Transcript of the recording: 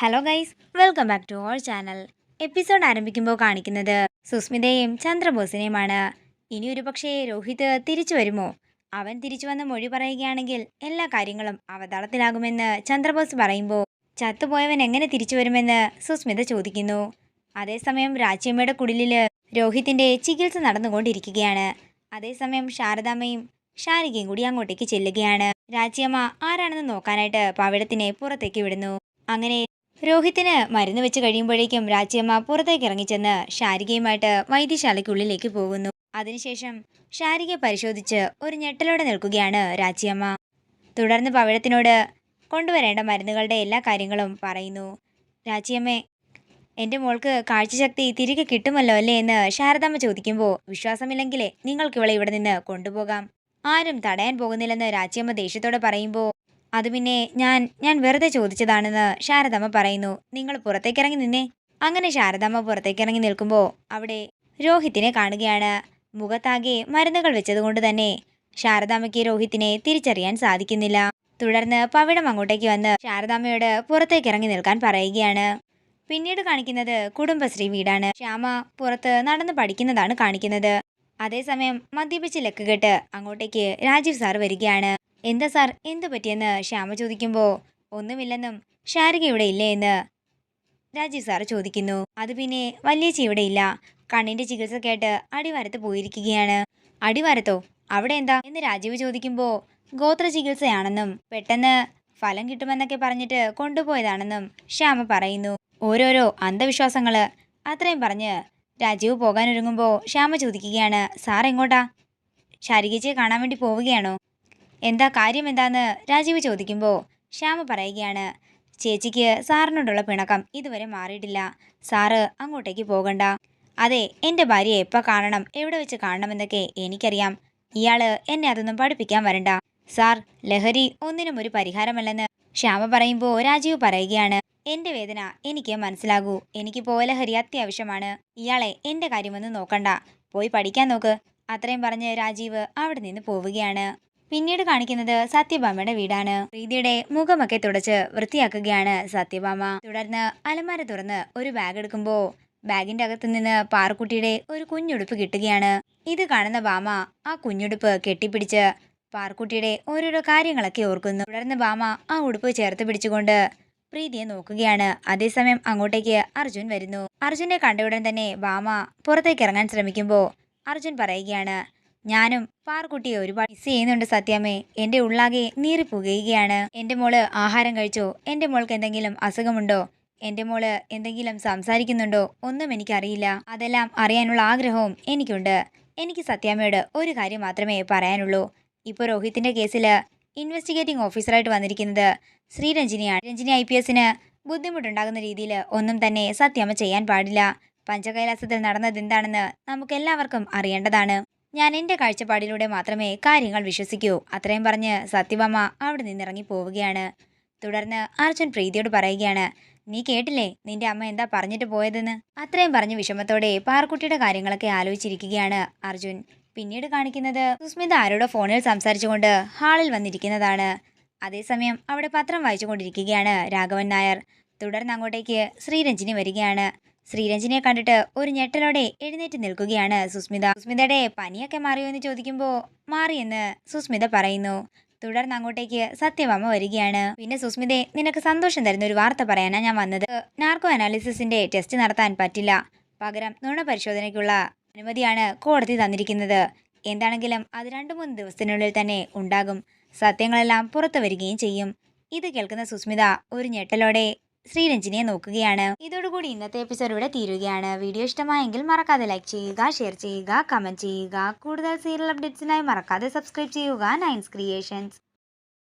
Hello guys, welcome back to our channel. Episode ആരംഭിക്കുമ്പോൾ കാണിക്കുന്നത് സുസ്മിതയും ചന്ദ്രബോസിനെയുമാണ്. ഇനി ഒരു പക്ഷേ രോഹിത് തിരിച്ചു വരുമോ? അവൻ തിരിച്ചു വന്ന് മൊഴി പറയുകയാണെങ്കിൽ എല്ലാ കാര്യങ്ങളും അവതാളത്തിലാകുമെന്ന് ചന്ദ്രബോസ് പറയുമ്പോൾ ചത്തുപോയവൻ എങ്ങനെ തിരിച്ചു വരുമെന്ന് സുസ്മിത ചോദിക്കുന്നു. അതേസമയം രാച്ചിയമ്മയുടെ കുടിലില് രോഹിത്തിന്റെ ചികിത്സ നടന്നുകൊണ്ടിരിക്കുകയാണ്. അതേസമയം ശാരദാമ്മയും ശാരികയും കൂടി അങ്ങോട്ടേക്ക് ചെല്ലുകയാണ്. രാച്ചിയമ്മ ആരാണെന്ന് നോക്കാനായിട്ട് പവിഴത്തിനെ പുറത്തേക്ക് വിടുന്നു. അങ്ങനെ രോഹിത്തിന് മരുന്ന് വെച്ച് കഴിയുമ്പോഴേക്കും രാച്ചിയമ്മ പുറത്തേക്ക് ഇറങ്ങിച്ചെന്ന് ശാരികയുമായിട്ട് വൈദ്യശാലയ്ക്കുള്ളിലേക്ക് പോകുന്നു. അതിനുശേഷം ശാരികയെ പരിശോധിച്ച് ഒരു ഞെട്ടലോടെ നിൽക്കുകയാണ് രാച്ചിയമ്മ. തുടർന്ന് പവിഴത്തിനോട് കൊണ്ടുവരേണ്ട മരുന്നുകളുടെ എല്ലാ കാര്യങ്ങളും പറയുന്നു. രാച്ചിയമ്മേ, എൻ്റെ മോൾക്ക് കാഴ്ചശക്തി തിരികെ കിട്ടുമല്ലോ അല്ലേ എന്ന് ശാരദാമ്മ ചോദിക്കുമ്പോൾ, വിശ്വാസമില്ലെങ്കിലേ നിങ്ങൾക്കിവളെ ഇവിടെ നിന്ന് കൊണ്ടുപോകാം, ആരും തടയാൻ പോകുന്നില്ലെന്ന് രാച്ചിയമ്മ ദേഷ്യത്തോടെ പറയുമ്പോൾ, അത് പിന്നെ ഞാൻ വെറുതെ ചോദിച്ചതാണെന്ന് ശാരദാമ്മ പറയുന്നു. നിങ്ങൾ പുറത്തേക്കിറങ്ങി നിന്നേ. അങ്ങനെ ശാരദാമ്മ പുറത്തേക്കിറങ്ങി നിൽക്കുമ്പോൾ അവിടെ രോഹിത്തിനെ കാണുകയാണ്. മുഖത്താകെ മരുന്നുകൾ വെച്ചതുകൊണ്ട് തന്നെ ശാരദാമ്മയ്ക്ക് രോഹിത്തിനെ തിരിച്ചറിയാൻ സാധിക്കുന്നില്ല. തുടർന്ന് പവിഴം അങ്ങോട്ടേക്ക് വന്ന് ശാരദാമ്മയോട് പുറത്തേക്കിറങ്ങി നിൽക്കാൻ പറയുകയാണ്. പിന്നീട് കാണിക്കുന്നത് കുടുംബശ്രീ വീടാണ്. ശ്യാമ പുറത്ത് നടന്ന് പഠിക്കുന്നതാണ് കാണിക്കുന്നത്. അതേസമയം മദ്യപിച്ച് ലക്ക് കെട്ട് അങ്ങോട്ടേക്ക് രാജീവ് സാർ വരികയാണ്. എന്താ സാർ, എന്തു പറ്റിയെന്ന് ശ്യാമ ചോദിക്കുമ്പോൾ, ഒന്നുമില്ലെന്നും ശാരിക ഇവിടെ ഇല്ലേ എന്ന് രാജീവ് സാർ ചോദിക്കുന്നു. അത് പിന്നെ വല്യേച്ചി ഇവിടെ ഇല്ല, കണ്ണിന്റെ ചികിത്സ കേട്ട് അടിവാരത്ത് പോയിരിക്കുകയാണ്. അടിവാരത്തോ? അവിടെ എന്താ എന്ന് രാജീവ് ചോദിക്കുമ്പോൾ, ഗോത്ര ചികിത്സയാണെന്നും പെട്ടെന്ന് ഫലം കിട്ടുമെന്നൊക്കെ പറഞ്ഞിട്ട് കൊണ്ടുപോയതാണെന്നും ശ്യാമ പറയുന്നു. ഓരോരോ അന്ധവിശ്വാസങ്ങള്. അത്രയും പറഞ്ഞ് രാജീവ് പോകാനൊരുങ്ങുമ്പോൾ ശ്യാമ ചോദിക്കുകയാണ്, സാർ എങ്ങോട്ടാ? ശാരികച്ചിയെ കാണാൻ വേണ്ടി പോവുകയാണോ? എന്താ കാര്യം എന്താന്ന് രാജീവ് ചോദിക്കുമ്പോൾ ശ്യാമ പറയുകയാണ്, ചേച്ചിക്ക് സാറിനോടുള്ള പിണക്കം ഇതുവരെ മാറിയിട്ടില്ല, സാറ് അങ്ങോട്ടേക്ക് പോകണ്ട. അതെ, എൻ്റെ ഭാര്യയെ എപ്പോൾ കാണണം, എവിടെ വെച്ച് കാണണമെന്നൊക്കെ എനിക്കറിയാം, ഇയാള് എന്നെ അതൊന്നും പഠിപ്പിക്കാൻ വരണ്ട. സാർ, ലഹരി ഒന്നിനും ഒരു പരിഹാരമല്ലെന്ന് ശ്യാമ പറയുമ്പോൾ രാജീവ് പറയുകയാണ്, എൻ്റെ വേദന എനിക്ക് മനസ്സിലാകൂ, എനിക്കിപ്പോൾ ലഹരി അത്യാവശ്യമാണ്, ഇയാളെ എൻ്റെ കാര്യമൊന്നും നോക്കണ്ട, പോയി പഠിക്കാൻ നോക്ക്. അത്രയും പറഞ്ഞ് രാജീവ് അവിടെ നിന്ന് പോവുകയാണ്. പിന്നീട് കാണിക്കുന്നത് സത്യഭാമയുടെ വീടാണ്. പ്രീതിയുടെ മുഖമൊക്കെ തുടച്ച് വൃത്തിയാക്കുകയാണ് സത്യഭാമ. തുടർന്ന് അലമാര തുറന്ന് ഒരു ബാഗ് എടുക്കുമ്പോൾ ബാഗിന്റെ അകത്ത് നിന്ന് പാറുക്കുട്ടിയുടെ ഒരു കുഞ്ഞുടുപ്പ് കിട്ടുകയാണ്. ഇത് കാണുന്ന ഭാമ ആ കുഞ്ഞുടുപ്പ് കെട്ടിപ്പിടിച്ച് പാറുക്കുട്ടിയുടെ ഓരോരോ കാര്യങ്ങളൊക്കെ ഓർക്കുന്നു. തുടർന്ന് ഭാമ ആ ഉടുപ്പ് ചേർത്ത് പിടിച്ചുകൊണ്ട് പ്രീതിയെ നോക്കുകയാണ്. അതേസമയം അങ്ങോട്ടേക്ക് അർജുൻ വരുന്നു. അർജുനെ കണ്ടയുടൻ തന്നെ ഭാമ പുറത്തേക്ക് ഇറങ്ങാൻ ശ്രമിക്കുമ്പോൾ അർജുൻ പറയുകയാണ്, ഞാനും പാറുക്കുട്ടിയെ ഒരുപാട് മിസ് ചെയ്യുന്നുണ്ട് സത്യാമ്മേ, എൻ്റെ ഉള്ളാകെ നീറിപ്പുകയുകയാണ്. എൻ്റെ മോള് ആഹാരം കഴിച്ചോ? എൻ്റെ മോൾക്ക് എന്തെങ്കിലും അസുഖമുണ്ടോ? എൻ്റെ മോള് എന്തെങ്കിലും സംസാരിക്കുന്നുണ്ടോ? ഒന്നും എനിക്കറിയില്ല. അതെല്ലാം അറിയാനുള്ള ആഗ്രഹവും എനിക്കുണ്ട്. എനിക്ക് സത്യാമ്മയോട് ഒരു കാര്യം മാത്രമേ പറയാനുള്ളൂ. ഇപ്പോൾ രോഹിത്തിന്റെ കേസിൽ ഇൻവെസ്റ്റിഗേറ്റിംഗ് ഓഫീസറായിട്ട് വന്നിരിക്കുന്നത് ശ്രീരഞ്ജിനിയാണ്. രഞ്ജിനി IPSന് ബുദ്ധിമുട്ടുണ്ടാകുന്ന രീതിയിൽ ഒന്നും തന്നെ സത്യാമ്മ ചെയ്യാൻ പാടില്ല. പഞ്ചകൈലാസത്തിൽ നടന്നത് എന്താണെന്ന് നമുക്കെല്ലാവർക്കും അറിയേണ്ടതാണ്. ഞാൻ എൻ്റെ കാഴ്ചപ്പാടിലൂടെ മാത്രമേ കാര്യങ്ങൾ വിശ്വസിക്കൂ. അത്രയും പറഞ്ഞ് സത്യഭാമ അവിടെ നിന്നിറങ്ങി പോവുകയാണ്. തുടർന്ന് അർജുൻ പ്രീതിയോട് പറയുകയാണ്, നീ കേട്ടില്ലേ നിന്റെ അമ്മ എന്താ പറഞ്ഞിട്ട് പോയതെന്ന്? അത്രയും പറഞ്ഞ് വിഷമത്തോടെ പാറുക്കുട്ടിയുടെ കാര്യങ്ങളൊക്കെ ആലോചിച്ചിരിക്കുകയാണ് അർജുൻ. പിന്നീട് കാണിക്കുന്നത് സുസ്മിത ആരോടോ ഫോണിൽ സംസാരിച്ചുകൊണ്ട് ഹാളിൽ വന്നിരിക്കുന്നതാണ്. അതേസമയം അവിടെ പത്രം വായിച്ചുകൊണ്ടിരിക്കുകയാണ് രാഘവൻ നായർ. തുടർന്ന് അങ്ങോട്ടേക്ക് ശ്രീരഞ്ജിനി വരികയാണ്. ശ്രീരഞ്ജിനിയെ കണ്ടിട്ട് ഒരു ഞെട്ടലോടെ എഴുന്നേറ്റ് നിൽക്കുകയാണ് സുസ്മിത. സുസ്മിതയുടെ പനിയൊക്കെ മാറിയോ എന്ന് ചോദിക്കുമ്പോൾ മാറിയെന്ന് സുസ്മിത പറയുന്നു. തുടർന്ന് അങ്ങോട്ടേക്ക് സത്യഭാമ വരികയാണ്. പിന്നെ സുസ്മിതയെ, നിനക്ക് സന്തോഷം തരുന്ന ഒരു വാർത്ത പറയാനാ ഞാൻ വന്നത്. നാർക്കോ അനാലിസിസിന്റെ ടെസ്റ്റ് നടത്താൻ പറ്റില്ല, പകരം നുണ പരിശോധനയ്ക്കുള്ള അനുമതിയാണ് കോടതി തന്നിരിക്കുന്നത്. എന്താണെങ്കിലും അത് 2-3 ദിവസത്തിനുള്ളിൽ തന്നെ ഉണ്ടാകും. സത്യങ്ങളെല്ലാം പുറത്തു വരികയും ചെയ്യും. ഇത് കേൾക്കുന്ന സുസ്മിത ഒരു ഞെട്ടലോടെ ശ്രീരഞ്ജിനിയെ നോക്കുകയാണ്. ഇതോടുകൂടി ഇന്നത്തെ എപ്പിസോഡ് ഇവിടെ തീരുകയാണ്. വീഡിയോ ഇഷ്ടമായെങ്കിൽ മറക്കാതെ ലൈക്ക് ചെയ്യുക, ഷെയർ ചെയ്യുക, കമന്റ് ചെയ്യുക. കൂടുതൽ സീരിയൽ അപ്ഡേറ്റ്സിനായി മറക്കാതെ സബ്സ്ക്രൈബ് ചെയ്യുക നയൻസ് ക്രിയേഷൻസ്.